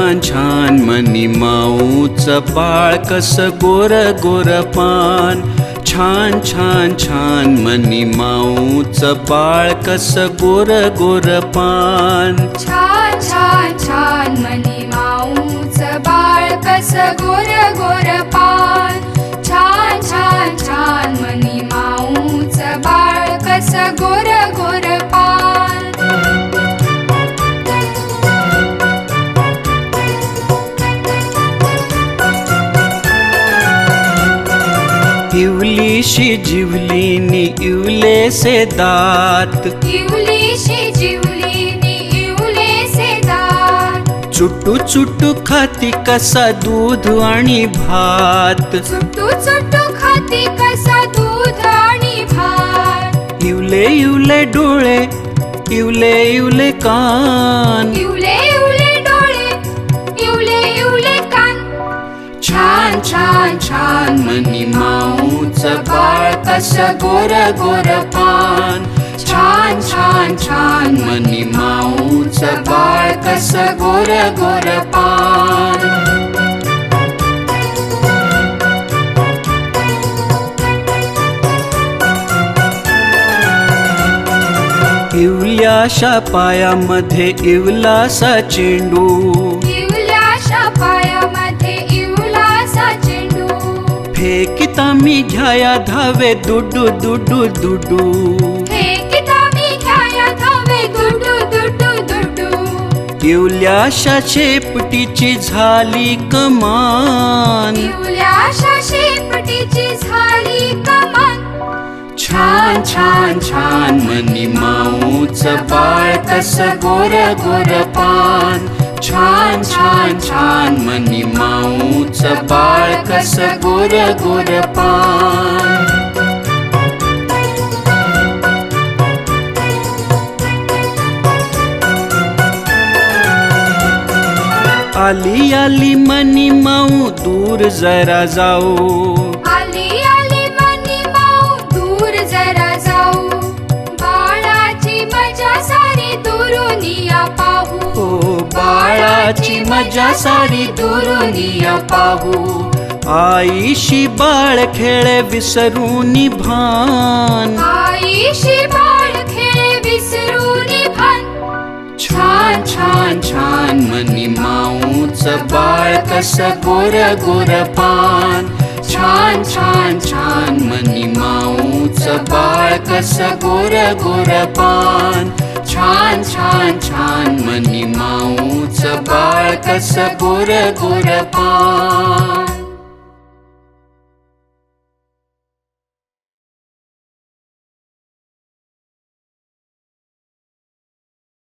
छान छान मनी माऊचं बाळ कस गोर गोर पान. छान छान छान मनी माऊचं बाळ कस गोर गोर पान. छान छान छान मनी माऊचं बाळ कस गोर गोर पान. छान छान छान मनी माऊचं बाळ कस गोर गोर पान. इवलीशी जिवलीनी इवलेसे दात. इवलीशी जिवलीनी इवलेसे दात. चुटू चुटू खाती कसा दूध आणि भात. चुटू चुटू खाती कसा दूध आणि भात. इवले इवले डोळे इवले इवले कान. इवले इवले डोळे इवले इवले कान. छान छान छान मनी माऊचं बाळ कस गोर गोर पान. छान छान छान मनी माऊचं बाळ कस गोर गोर पान. इवल्याशा पायामध्ये इवलासा चेंडू. इवल्याशा पायामध्ये इवलासा चेंडू. फेकिता मी घ्याया धावे दुडू दुडू दुडू. फेकिता मी घ्याया धावे दुडू दुडू दुडू. इवल्याशा शेपटीची झाली कमान. इवल्याशा शेपटीची झाली कमान. छान छान छान मनी माऊचं बाळ कस गोर गोर पान. छान छान छान मनी माऊचं बाळ कस गोर गोर पान. आली आली मनी माऊ दूर जरा जाऊ. आली आली मनी माऊ दूर जरा जाऊ. बाळाची मजा सारी दुरुनिया पाहू. ओ बाळाची मजा सारी दुरुनिया पाहू. आईशी बाळ खेळे विसरूनी भान. आईशी बाळ खेळे विसरूनी भान. छान छान छान मनी माऊचं बाळ कस गोर गोर पान. छान छान छान मनी माऊचं बाळ कस गोर गोर पान. छान छान छान मनी माऊचं बाळ कस गोर गोर पान.